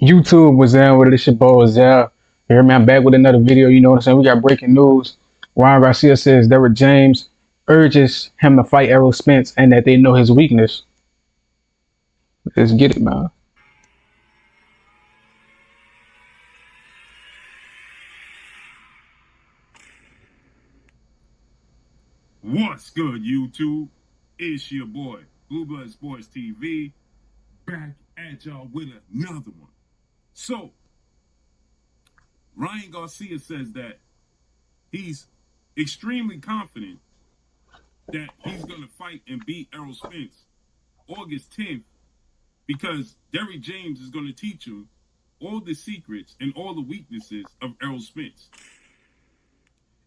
YouTube was in with this shit, boy. Zell. Here, man, I'm back with another video. You know what I'm saying? We got breaking news. Ryan Garcia says Derrick James urges him to fight Errol Spence and that they know his weakness. Let's get it, man. What's good, YouTube? It's your boy, Blue Blood Sports TV, back at y'all with another one. So, Ryan Garcia says that he's extremely confident that he's going to fight and beat Errol Spence August 10th because Derrick James is going to teach him all the secrets and all the weaknesses of Errol Spence.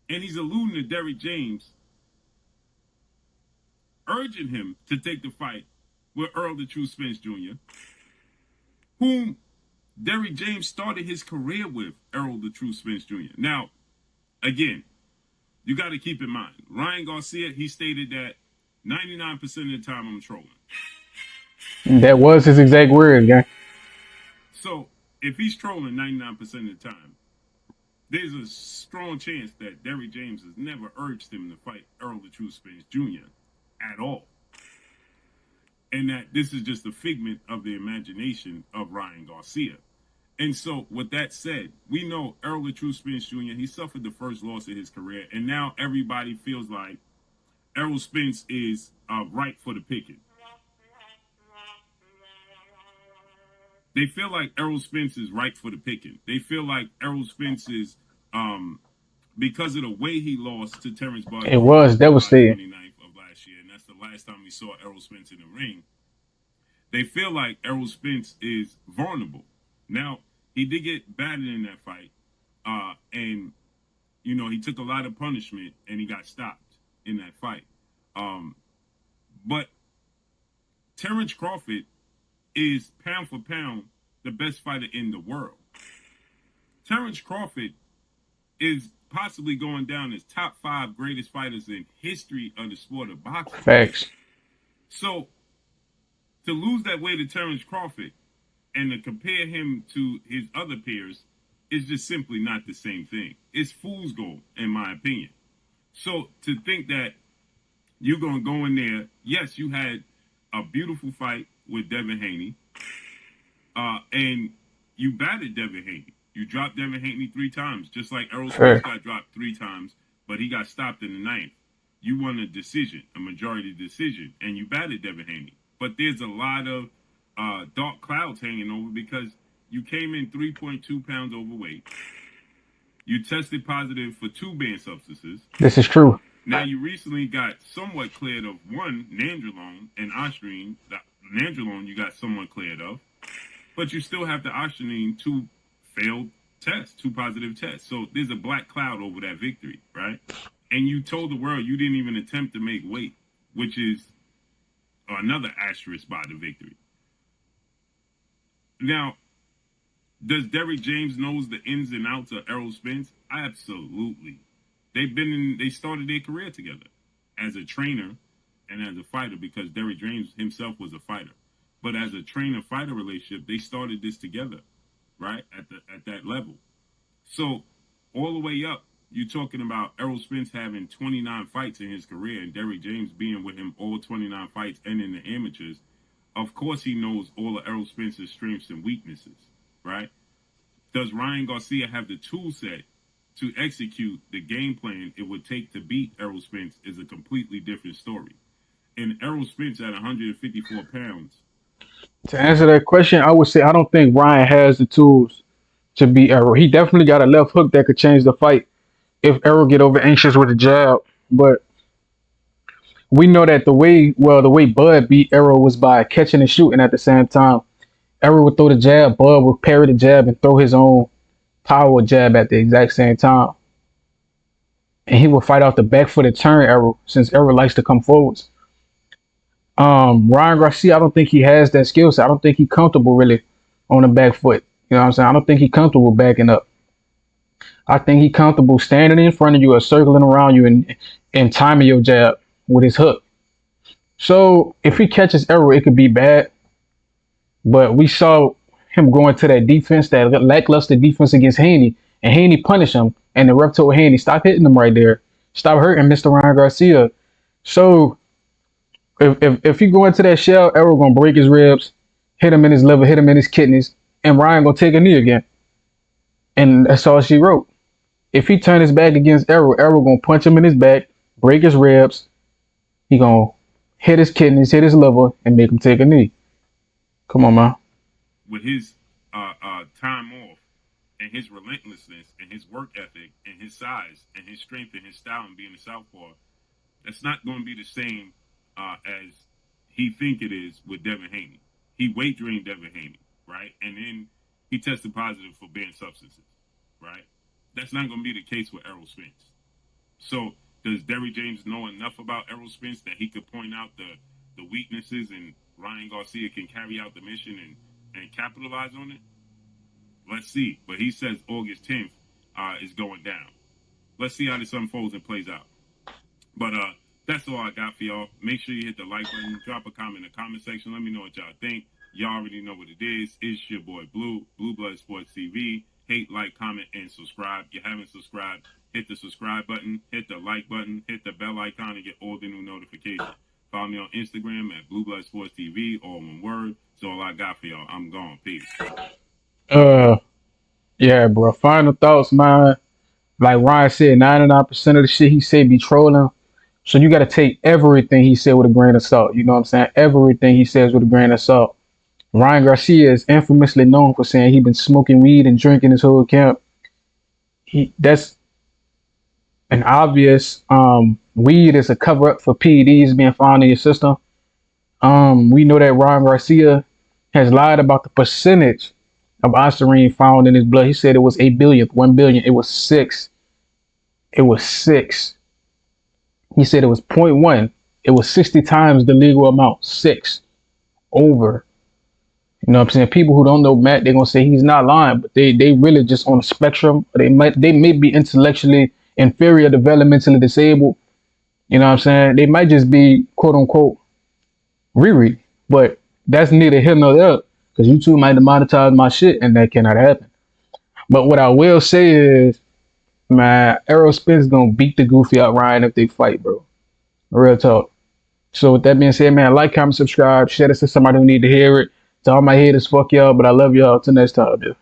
And he's alluding to Derrick James urging him to take the fight with Errol the True Spence Jr., whom Derrick James started his career with, Errol the True Spence Jr. Now, again, you got to keep in mind, Ryan Garcia, he stated that 99% of the time I'm trolling. That was his exact word, gang. So, if he's trolling 99% of the time, there's a strong chance that Derrick James has never urged him to fight Errol the True Spence Jr. at all. And that this is just a figment of the imagination of Ryan Garcia. And so, with that said, we know Errol the True Spence Jr., he suffered the first loss of his career, and now everybody feels like Errol Spence is ripe for the picking. They feel like Errol Spence is ripe for the picking. They feel like Errol Spence is, because of the way he lost to Terrence Bud It Crawford was on July devastating. 29th of last year, and that's the last time we saw Errol Spence in the ring. They feel like Errol Spence is vulnerable. Now, he did get battered in that fight, and, you know, he took a lot of punishment, and he got stopped in that fight. But Terrence Crawford is, pound for pound, the best fighter in the world. Terrence Crawford is possibly going down as top 5 greatest fighters in history of the sport of boxing. Facts. So, to lose that way to Terrence Crawford and to compare him to his other peers is just simply not the same thing. It's fool's gold, in my opinion. So, to think that you're going to go in there, yes, you had a beautiful fight with Devin Haney, and you battered Devin Haney. You dropped Devin Haney 3 times, just like Errol Spence got dropped 3 times, but he got stopped in the 9th. You won a decision, a majority decision, and you battered Devin Haney. But there's a lot of dark clouds hanging over because you came in 3.2 pounds overweight. You tested positive for 2 banned substances. This is true. Now, you recently got somewhat cleared of 1 nandrolone and ostrine. The nandrolone you got somewhat cleared of. But you still have the ostrine 2 failed tests, 2 positive tests. So there's a black cloud over that victory, right? And you told the world you didn't even attempt to make weight, which is another asterisk by the victory. Now, does Derrick James knows the ins and outs of Errol Spence? Absolutely. They started their career together as a trainer and as a fighter because Derrick James himself was a fighter. But as a trainer-fighter relationship, they started this together, right, at that level. So all the way up, you're talking about Errol Spence having 29 fights in his career and Derrick James being with him all 29 fights and in the amateurs. Of course he knows all of Errol Spence's strengths and weaknesses, right? Does Ryan Garcia have the tool set to execute the game plan it would take to beat Errol Spence is a completely different story. And Errol Spence at 154 pounds. To answer that question, I would say I don't think Ryan has the tools to beat Errol. He definitely got a left hook that could change the fight if Errol get over anxious with a jab. But we know that the way Bud beat Errol was by catching and shooting at the same time. Errol would throw the jab, Bud would parry the jab and throw his own power jab at the exact same time. And he would fight off the back footed turn Errol since Errol likes to come forwards. Ryan Garcia, I don't think he has that skill set. I don't think he's comfortable really on the back foot. You know what I'm saying? I don't think he's comfortable backing up. I think he's comfortable standing in front of you or circling around you and timing your jab with his hook. So if he catches Errol, it could be bad. But we saw him going to that defense, that lackluster defense against Haney, and Haney punished him. And the ref told Haney, stop hitting him right there. Stop hurting Mr. Ryan Garcia. So if he go into that shell, Errol gonna break his ribs, hit him in his liver, hit him in his kidneys, and Ryan gonna take a knee again. And that's all she wrote. If he turn his back against Errol, Errol gonna punch him in his back, break his ribs. He gonna hit his kidneys, hit his liver, and make him take a knee. Come on, man. With his time off and his relentlessness and his work ethic and his size and his strength and his style and being a southpaw, that's not going to be the same as he think it is with Devin Haney. He weight trained Devin Haney, right? And then he tested positive for banned substances, right? That's not going to be the case with Errol Spence. So does Derrick James know enough about Errol Spence that he could point out the weaknesses and Ryan Garcia can carry out the mission and capitalize on it? Let's see. But he says August 10th is going down. Let's see how this unfolds and plays out. But that's all I got for y'all. Make sure you hit the like button. Drop a comment in the comment section. Let me know what y'all think. Y'all already know what it is. It's your boy Blue Blood Sports TV. Hate, like, comment, and subscribe. If you haven't subscribed, hit the subscribe button, hit the like button, hit the bell icon, and get all the new notifications. Follow me on Instagram at Blue Blood Sports TV, all one word. That's all I got for y'all. I'm gone. Peace. Yeah, bro. Final thoughts, man. Like Ryan said, 99% of the shit he said be trolling. So you got to take everything he said with a grain of salt. You know what I'm saying? Everything he says with a grain of salt. Ryan Garcia is infamously known for saying he been smoking weed and drinking his whole camp. That's an obvious weed is a cover up for PEDs being found in your system. We know that Ryan Garcia has lied about the percentage of ostarine found in his blood. He said it was 1 billion. It was 6. It was 6. He said it was 0.1. It was 60 times the legal amount. 6 over. You know what I'm saying? People who don't know Matt, they're gonna say he's not lying, but they really just on a spectrum. They may be intellectually inferior, developmentally disabled. You know what I'm saying? They might just be quote unquote Riri, but that's neither here nor there because YouTube might demonetize my shit and that cannot happen. But what I will say is, man, Errol Spence gonna beat the goofy out Ryan if they fight, bro. Real talk. So with that being said, man, like, comment, subscribe, share this to somebody who need to hear it. To all my haters, fuck y'all, but I love y'all. Till next time, dude.